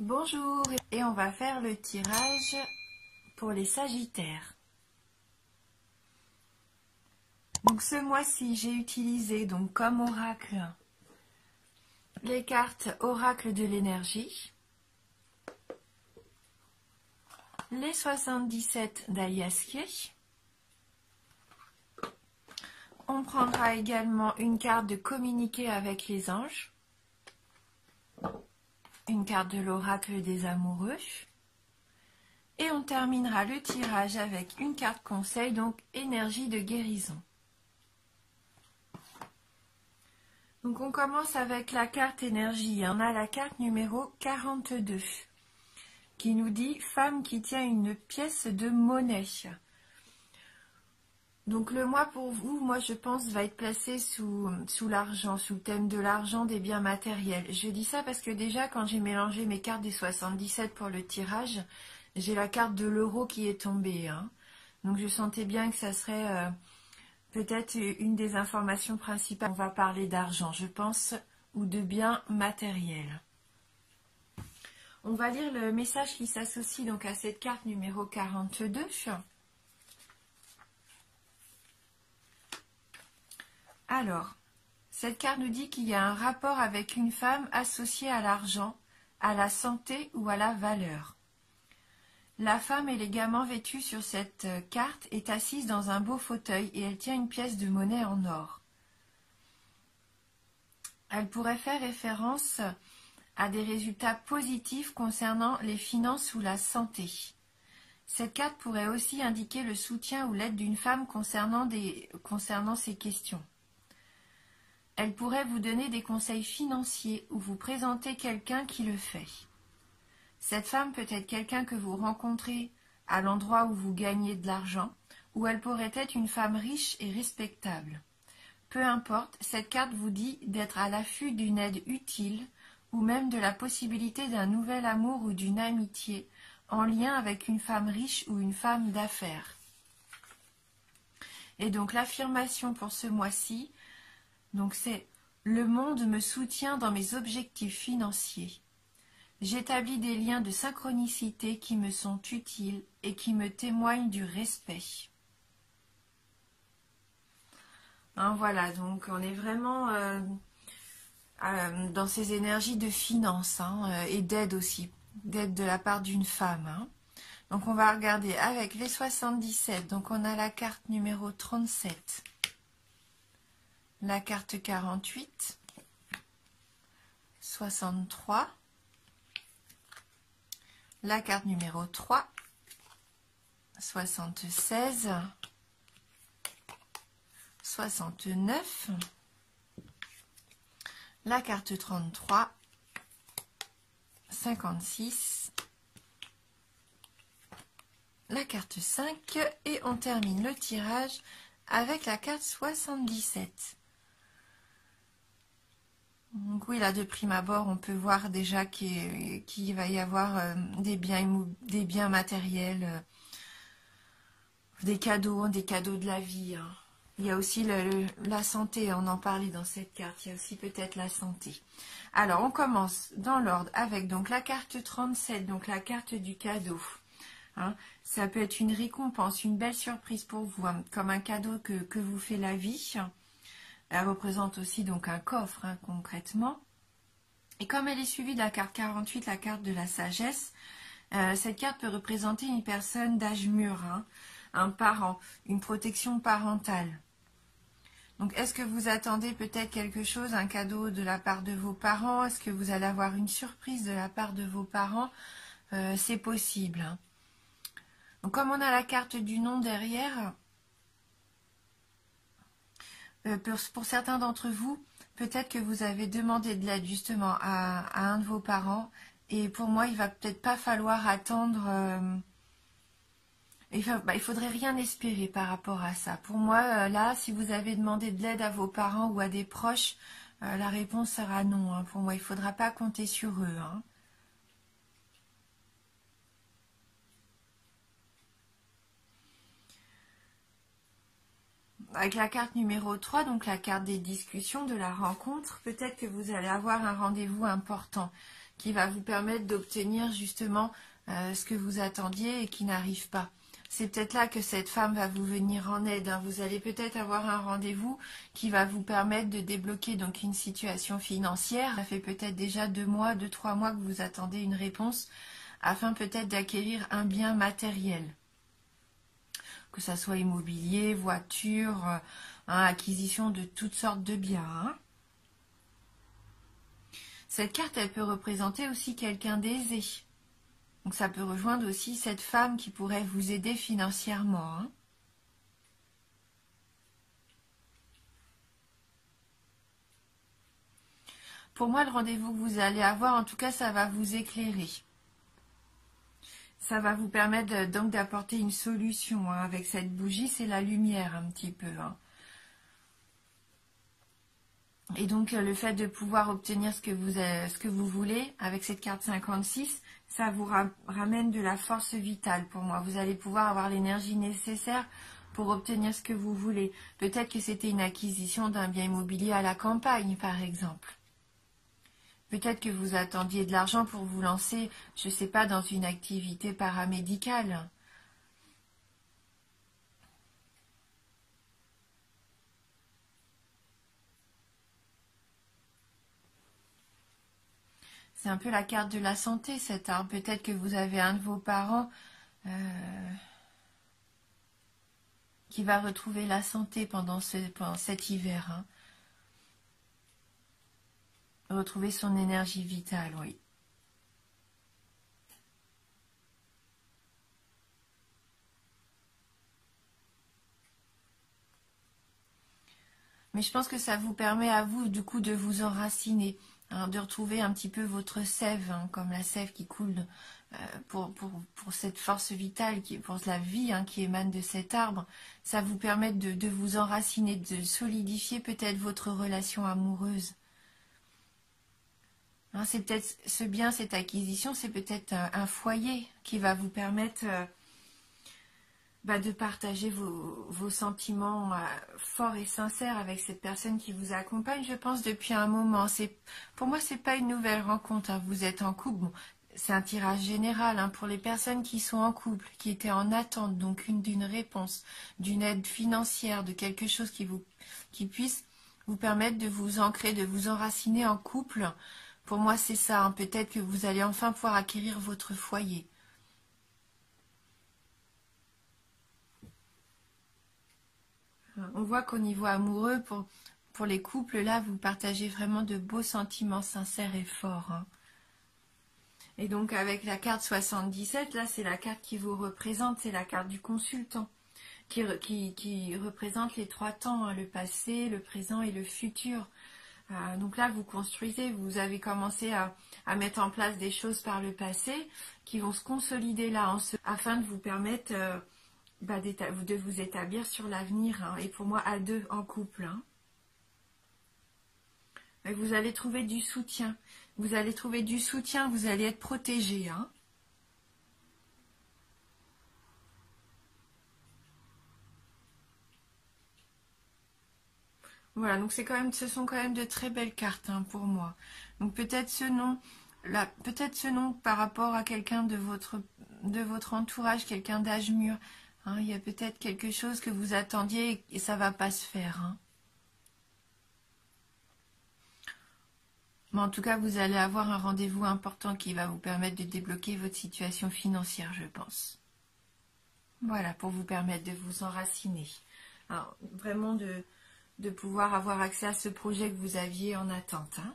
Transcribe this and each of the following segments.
Bonjour, et on va faire le tirage pour les Sagittaires. Donc ce mois-ci, j'ai utilisé donc comme oracle les cartes oracle de l'énergie, les 77 d'Ayaski. On prendra également une carte de communiquer avec les anges, une carte de l'oracle des amoureux. Et on terminera le tirage avec une carte conseil, donc énergie de guérison. Donc on commence avec la carte énergie. On a la carte numéro 42 qui nous dit femme qui tient une pièce de monnaie. Donc le mois pour vous, moi je pense, va être placé sous l'argent, sous le thème de l'argent, des biens matériels. Je dis ça parce que déjà quand j'ai mélangé mes cartes des 77 pour le tirage, j'ai la carte de l'euro qui est tombée. Hein. Donc je sentais bien que ça serait peut-être une des informations principales. On va parler d'argent, je pense, ou de biens matériels. On va lire le message qui s'associe donc à cette carte numéro 42. Alors, cette carte nous dit qu'il y a un rapport avec une femme associée à l'argent, à la santé ou à la valeur. La femme élégamment vêtue sur cette carte est assise dans un beau fauteuil et elle tient une pièce de monnaie en or. Elle pourrait faire référence à des résultats positifs concernant les finances ou la santé. Cette carte pourrait aussi indiquer le soutien ou l'aide d'une femme concernant ces questions. Elle pourrait vous donner des conseils financiers ou vous présenter quelqu'un qui le fait. Cette femme peut être quelqu'un que vous rencontrez à l'endroit où vous gagnez de l'argent, ou elle pourrait être une femme riche et respectable. Peu importe, cette carte vous dit d'être à l'affût d'une aide utile, ou même de la possibilité d'un nouvel amour ou d'une amitié en lien avec une femme riche ou une femme d'affaires. Et donc l'affirmation pour ce mois-ci, donc c'est « Le monde me soutient dans mes objectifs financiers. J'établis des liens de synchronicité qui me sont utiles et qui me témoignent du respect. » Hein, voilà, donc on est vraiment dans ces énergies de finance et d'aide aussi, d'aide de la part d'une femme. Hein. Donc on va regarder avec les 77, donc on a la carte numéro 37, la carte 48, 63, la carte numéro 3, 76, 69, la carte 33, 56, la carte 5 et on termine le tirage avec la carte 77. Donc oui, là de prime abord, on peut voir déjà qu'il va y avoir des biens matériels, des cadeaux de la vie. Hein. Il y a aussi la santé, on en parlait dans cette carte, il y a aussi peut-être la santé. Alors, on commence dans l'ordre avec donc la carte 37, donc la carte du cadeau. Hein. Ça peut être une récompense, une belle surprise pour vous, hein, comme un cadeau que vous fait la vie. Elle représente aussi donc un coffre, hein, concrètement. Et comme elle est suivie de la carte 48, la carte de la sagesse, cette carte peut représenter une personne d'âge mûr, hein, un parent, une protection parentale. Donc, est-ce que vous attendez peut-être quelque chose, un cadeau de la part de vos parents? Est-ce que vous allez avoir une surprise de la part de vos parents? C'est possible. Hein. Donc, comme on a la carte du nom derrière, pour certains d'entre vous, peut-être que vous avez demandé de l'aide justement à un de vos parents. Et pour moi, il va peut-être pas falloir attendre... il faudrait rien espérer par rapport à ça. Pour moi, là, si vous avez demandé de l'aide à vos parents ou à des proches, la réponse sera non. Hein. Pour moi, il ne faudra pas compter sur eux. Hein. Avec la carte numéro 3, donc la carte des discussions, de la rencontre, peut-être que vous allez avoir un rendez-vous important qui va vous permettre d'obtenir justement ce que vous attendiez et qui n'arrive pas. C'est peut-être là que cette femme va vous venir en aide, hein. Vous allez peut-être avoir un rendez-vous qui va vous permettre de débloquer donc une situation financière. Ça fait peut-être déjà 2 mois, 2-3 mois que vous attendez une réponse afin peut-être d'acquérir un bien matériel. Que ça soit immobilier, voiture, acquisition de toutes sortes de biens. Hein. Cette carte, elle peut représenter aussi quelqu'un d'aisé. Donc ça peut rejoindre aussi cette femme qui pourrait vous aider financièrement. Hein. Pour moi, le rendez-vous que vous allez avoir, en tout cas, ça va vous éclairer. Ça va vous permettre donc d'apporter une solution. Hein. Avec cette bougie, c'est la lumière un petit peu. Hein. Et donc, le fait de pouvoir obtenir ce que vous voulez avec cette carte 56, ça vous ramène de la force vitale pour moi. Vous allez pouvoir avoir l'énergie nécessaire pour obtenir ce que vous voulez. Peut-être que c'était une acquisition d'un bien immobilier à la campagne, par exemple. Peut-être que vous attendiez de l'argent pour vous lancer, je ne sais pas, dans une activité paramédicale. C'est un peu la carte de la santé, cette arbre. Peut-être que vous avez un de vos parents qui va retrouver la santé pendant cet hiver. Hein. Retrouver son énergie vitale, oui. Mais je pense que ça vous permet à vous, du coup, de vous enraciner, hein, de retrouver un petit peu votre sève, hein, comme la sève qui coule pour cette force vitale, pour la vie hein, qui émane de cet arbre. Ça vous permet de vous enraciner, de solidifier peut-être votre relation amoureuse. Hein, c'est peut-être ce bien, cette acquisition, c'est peut-être un foyer qui va vous permettre de partager vos sentiments forts et sincères avec cette personne qui vous accompagne, je pense, depuis un moment. Pour moi, c'est pas une nouvelle rencontre. Hein. Vous êtes en couple. Bon, c'est un tirage général hein, pour les personnes qui sont en couple, qui étaient en attente, donc d'une réponse, d'une aide financière, de quelque chose qui puisse vous permettre de vous ancrer, de vous enraciner en couple. Pour moi, c'est ça. Hein. Peut-être que vous allez enfin pouvoir acquérir votre foyer. On voit qu'au niveau amoureux, pour les couples, là, vous partagez vraiment de beaux sentiments sincères et forts. Hein. Et donc, avec la carte 77, là, c'est la carte qui vous représente, c'est la carte du consultant, qui représente les 3 temps, hein, le passé, le présent et le futur. Donc là, vous construisez, vous avez commencé à mettre en place des choses par le passé qui vont se consolider là, afin de vous permettre de vous établir sur l'avenir, hein, et pour moi à 2 en couple. Hein. Vous allez trouver du soutien. Vous allez trouver du soutien, vous allez être protégé. Hein. Voilà, donc ce sont quand même de très belles cartes hein, pour moi. Donc peut-être ce nom par rapport à quelqu'un de votre entourage, quelqu'un d'âge mûr. Hein, il y a peut-être quelque chose que vous attendiez et ça va pas se faire. Hein. Mais en tout cas, vous allez avoir un rendez-vous important qui va vous permettre de débloquer votre situation financière, je pense. Voilà, pour vous permettre de vous enraciner. Alors, vraiment de pouvoir avoir accès à ce projet que vous aviez en attente. Hein.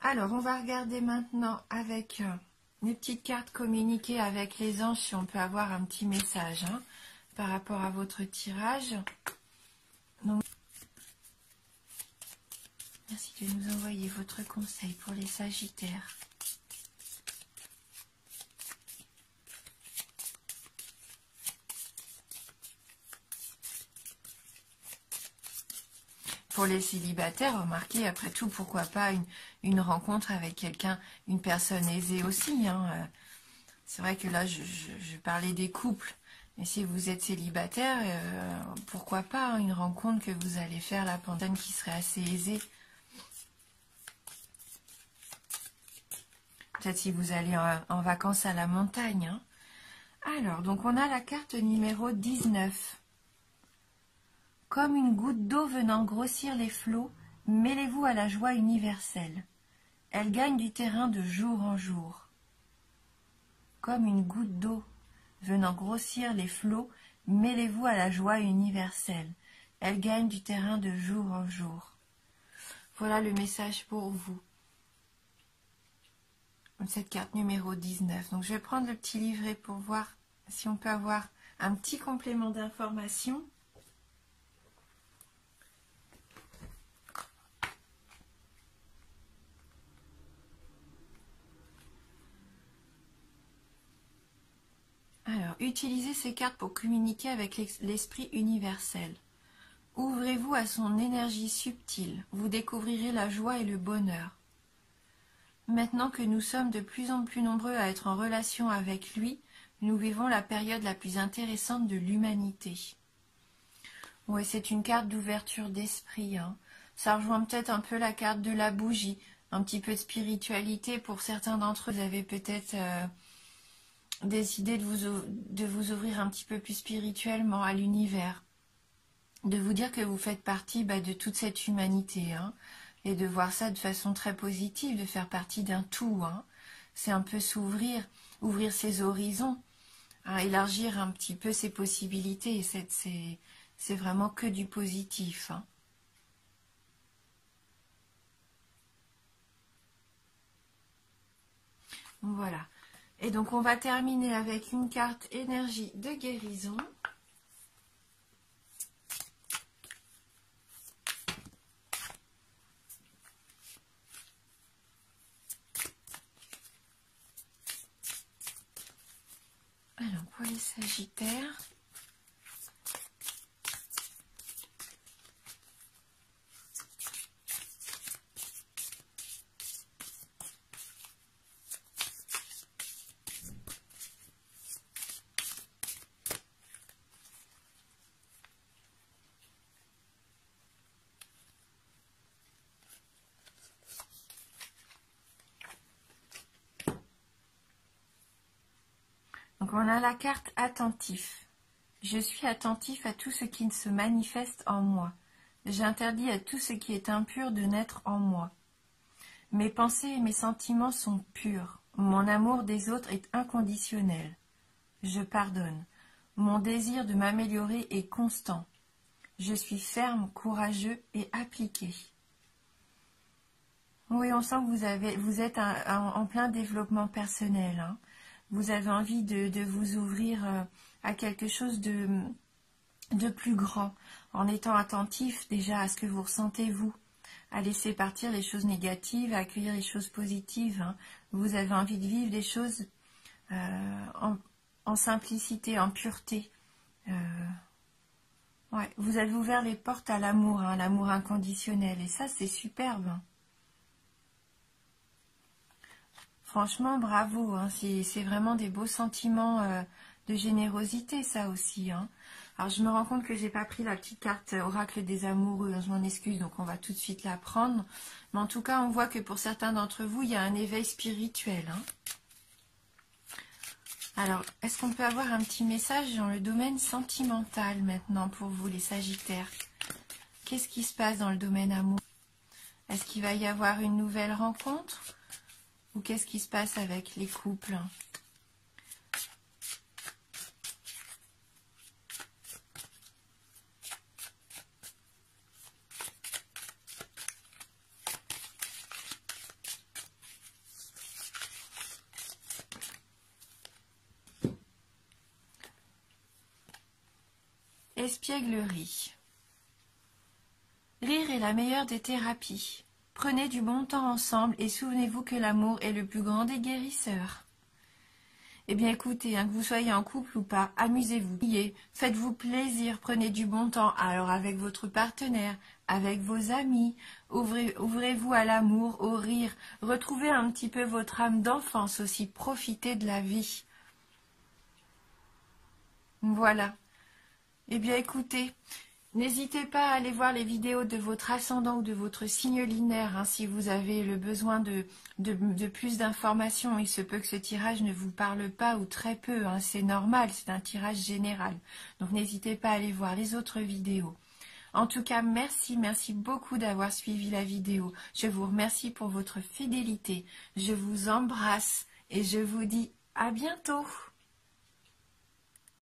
Alors, on va regarder maintenant avec les petites cartes communiquées avec les anges, si on peut avoir un petit message hein, par rapport à votre tirage. Donc, merci de nous envoyer votre conseil pour les Sagittaires. Pour les célibataires, remarquez, après tout, pourquoi pas une rencontre avec quelqu'un, une personne aisée aussi. Hein. C'est vrai que là, je parlais des couples. Mais si vous êtes célibataire, pourquoi pas une rencontre que vous allez faire la pendant qui serait assez aisée. Peut-être si vous allez en vacances à la montagne. Hein. Alors, donc on a la carte numéro 19. Comme une goutte d'eau venant grossir les flots, mêlez-vous à la joie universelle. Elle gagne du terrain de jour en jour. Comme une goutte d'eau venant grossir les flots, mêlez-vous à la joie universelle. Elle gagne du terrain de jour en jour. Voilà le message pour vous. Cette carte numéro 19. Donc je vais prendre le petit livret pour voir si on peut avoir un petit complément d'information. Alors, utilisez ces cartes pour communiquer avec l'esprit universel. Ouvrez-vous à son énergie subtile. Vous découvrirez la joie et le bonheur. Maintenant que nous sommes de plus en plus nombreux à être en relation avec lui, nous vivons la période la plus intéressante de l'humanité. Oui, c'est une carte d'ouverture d'esprit. Hein. Ça rejoint peut-être un peu la carte de la bougie. Un petit peu de spiritualité. Pour certains d'entre eux, vous avez peut-être décidé de vous ouvrir un petit peu plus spirituellement à l'univers. De vous dire que vous faites partie de toute cette humanité. Hein. Et de voir ça de façon très positive, de faire partie d'un tout. Hein. C'est un peu s'ouvrir, ouvrir ses horizons, hein, élargir un petit peu ses possibilités. C'est vraiment que du positif. Hein. Voilà. Et donc on va terminer avec une carte énergie de guérison. Alors, pour les Sagittaires, donc on a la carte attentif. Je suis attentif à tout ce qui se manifeste en moi. J'interdis à tout ce qui est impur de naître en moi. Mes pensées et mes sentiments sont purs. Mon amour des autres est inconditionnel. Je pardonne. Mon désir de m'améliorer est constant. Je suis ferme, courageux et appliqué. Oui, on sent que vous êtes en plein développement personnel. Hein. Vous avez envie de vous ouvrir à quelque chose de plus grand, en étant attentif déjà à ce que vous ressentez vous, à laisser partir les choses négatives, à accueillir les choses positives. Hein. Vous avez envie de vivre des choses en simplicité, en pureté. Ouais, vous avez ouvert les portes à l'amour, hein, l'amour inconditionnel, et ça c'est superbe. Franchement, bravo, hein, c'est vraiment des beaux sentiments de générosité, ça aussi. Hein. Alors, je me rends compte que j'ai pas pris la petite carte oracle des amoureux, je m'en excuse, donc on va tout de suite la prendre. Mais en tout cas, on voit que pour certains d'entre vous, il y a un éveil spirituel. Hein. Alors, est-ce qu'on peut avoir un petit message dans le domaine sentimental maintenant pour vous, les Sagittaires? Qu'est-ce qui se passe dans le domaine amour? Est-ce qu'il va y avoir une nouvelle rencontre? Ou qu'est-ce qui se passe avec les couples? Espièglerie. Rire est la meilleure des thérapies. Prenez du bon temps ensemble et souvenez-vous que l'amour est le plus grand des guérisseurs. Eh bien écoutez, hein, que vous soyez en couple ou pas, amusez-vous, faites-vous plaisir, prenez du bon temps, alors avec votre partenaire, avec vos amis, ouvrez-vous à l'amour, au rire, retrouvez un petit peu votre âme d'enfance aussi, profitez de la vie. Voilà. Eh bien écoutez, N'hésitez pas à aller voir les vidéos de votre ascendant ou de votre signe lunaire hein, si vous avez le besoin de plus d'informations. Il se peut que ce tirage ne vous parle pas ou très peu, hein, c'est normal, c'est un tirage général. Donc n'hésitez pas à aller voir les autres vidéos. En tout cas, merci beaucoup d'avoir suivi la vidéo. Je vous remercie pour votre fidélité. Je vous embrasse et je vous dis à bientôt.